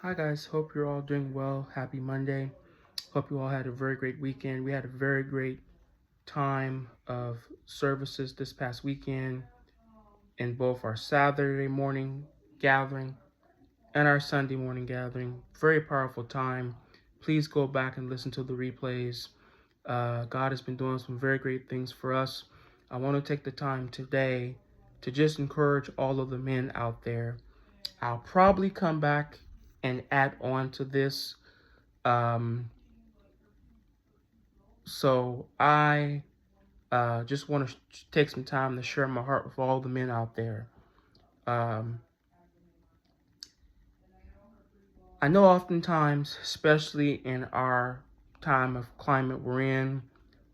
Hi guys, hope you're all doing well. Happy Monday. Hope you all had a very great weekend. We had a very great time of services this past weekend in both our Saturday morning gathering and our Sunday morning gathering. Very powerful time. Please go back and listen to the replays. God has been doing some very great things for us. I want to take the time today to just encourage all of the men out there. I'll probably come back and add on to this. Um, So I just want to take some time to share my heart with all the men out there. Um, I know oftentimes, especially in our time of climate we're in,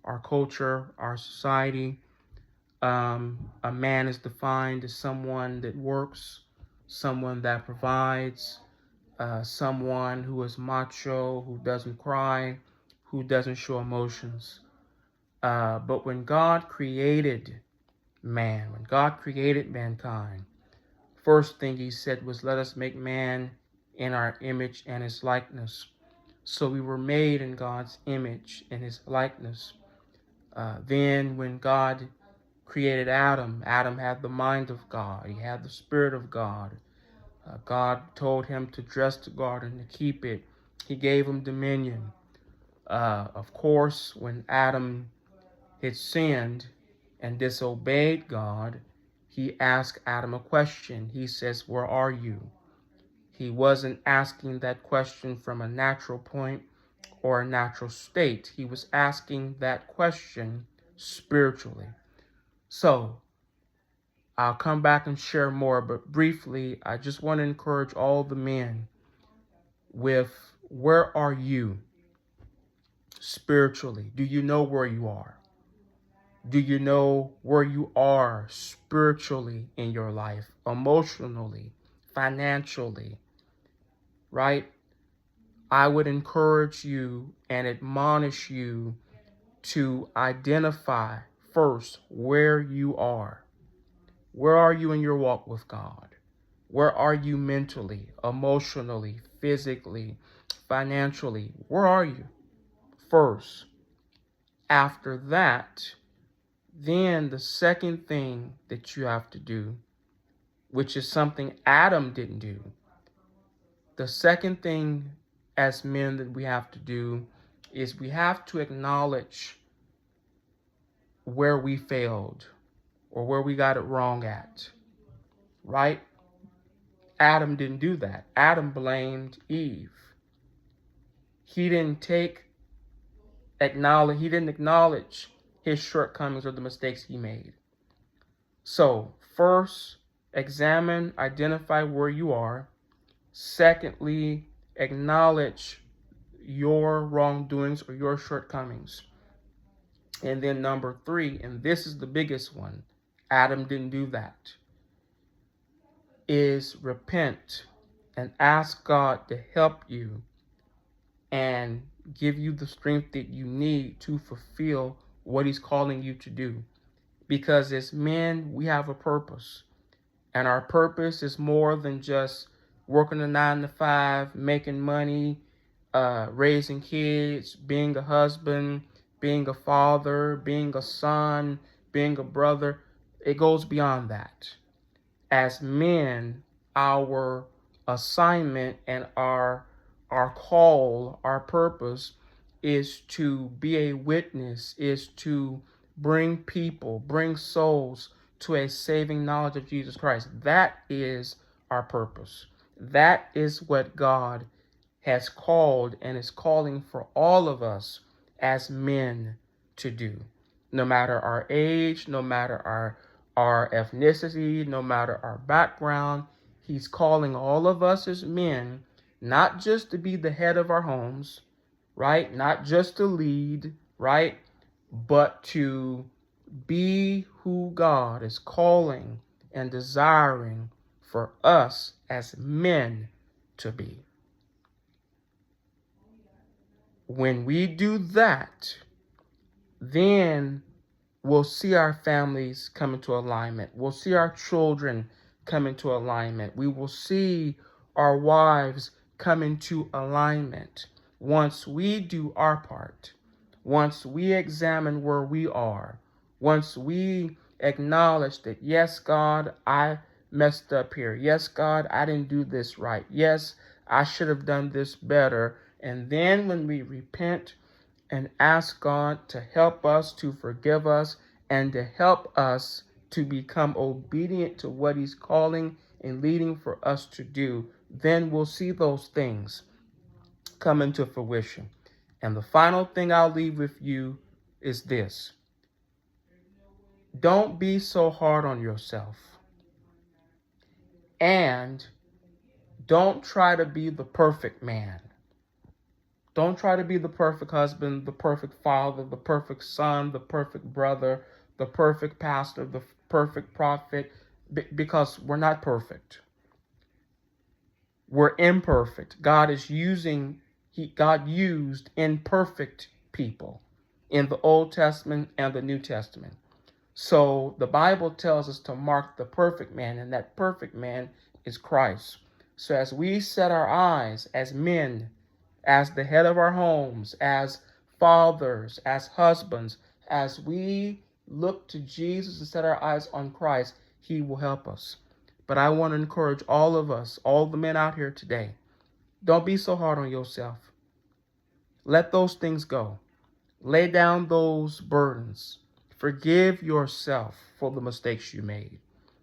our culture, our society, a man is defined as someone that works, someone that provides, someone who is macho, who doesn't cry, who doesn't show emotions. But when God created man, when God created mankind, first thing he said was, let us make man in our image and his likeness. So we were made in God's image and his likeness. Then when God created Adam, Adam had the mind of God. He had the spirit of God. God told him to dress the garden, to keep it. He gave him dominion. Of course, when Adam had sinned and disobeyed God, he asked Adam a question. He says, where are you? He wasn't asking that question from a natural point or a natural state. He was asking that question spiritually. So I'll come back and share more, but briefly, I just want to encourage all the men with, where are you spiritually? Do you know where you are? Do you know where you are spiritually in your life, emotionally, financially, right? I would encourage you and admonish you to identify first where you are. Where are you in your walk with God? Where are you mentally, emotionally, physically, financially? Where are you first? After that, then the second thing that you have to do, which is something Adam didn't do, the second thing as men that we have to do is we have to acknowledge where we failed or where we got it wrong at, right? Adam didn't do that. Adam blamed Eve. He didn't acknowledge his shortcomings or the mistakes he made. So first, examine, identify where you are. Secondly, acknowledge your wrongdoings or your shortcomings. And then number three, and this is the biggest one, Adam didn't do that, is repent and ask God to help you and give you the strength that you need to fulfill what he's calling you to do. Because as men, we have a purpose. And our purpose is more than just working a 9 to 5, making money, raising kids, being a husband, being a father, being a son, being a brother. It goes beyond that. As men, our assignment and our call, our purpose is to be a witness, is to bring people, bring souls to a saving knowledge of Jesus Christ. That is our purpose. That is what God has called and is calling for all of us as men to do. No matter our age, no matter our ethnicity, no matter our background, he's calling all of us as men not just to be the head of our homes, right? Not just to lead, right? But to be who God is calling and desiring for us as men to be. When we do that, then we'll see our families come into alignment. We'll see our children come into alignment. We will see our wives come into alignment, once we do our part, once we examine where we are, once we acknowledge that, yes, God, I messed up here. Yes, God, I didn't do this right. Yes, I should have done this better. And then when we repent and ask God to help us, to forgive us, and to help us to become obedient to what He's calling and leading for us to do, then we'll see those things come into fruition. And the final thing I'll leave with you is this: don't be so hard on yourself. And don't try to be the perfect man. Don't try to be the perfect husband, the perfect father, the perfect son, the perfect brother, the perfect pastor, the perfect prophet, because we're not perfect. We're imperfect. God used imperfect people in the Old Testament and the New Testament. So the Bible tells us to mark the perfect man, and that perfect man is Christ. So as we set our eyes as men, as the head of our homes, as fathers, as husbands, as we look to Jesus and set our eyes on Christ, He will help us. But I want to encourage all of us, all the men out here today, don't be so hard on yourself. Let those things go. Lay down those burdens. Forgive yourself for the mistakes you made.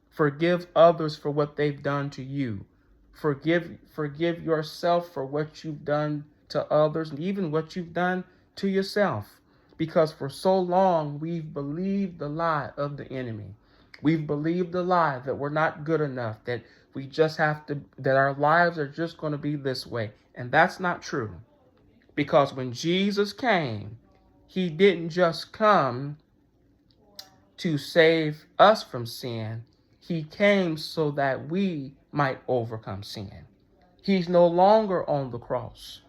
Forgive others for what they've done to you. Forgive yourself for what you've done to others and even what you've done to yourself. Because for so long, we've believed the lie of the enemy. We've believed the lie that we're not good enough, that we just have to, that our lives are just going to be this way. And that's not true. Because when Jesus came, He didn't just come to save us from sin. He came so that we might overcome sin. He's no longer on the cross.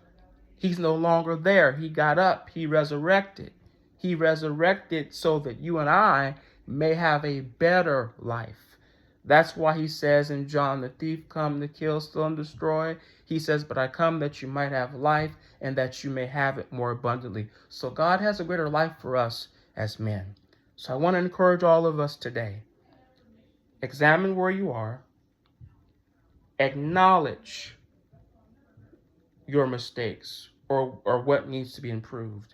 He's no longer there. He got up. He resurrected. He resurrected so that you and I may have a better life. That's why He says in John, the thief come to kill, steal, and destroy. He says, but I come that you might have life and that you may have it more abundantly. So God has a greater life for us as men. So I want to encourage all of us today. Examine where you are. Acknowledge your mistakes or what needs to be improved.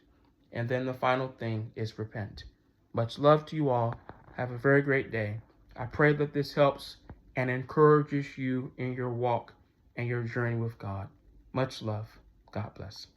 And then the final thing is repent. Much love to you all. Have a very great day. I pray that this helps and encourages you in your walk and your journey with God. Much love. God bless.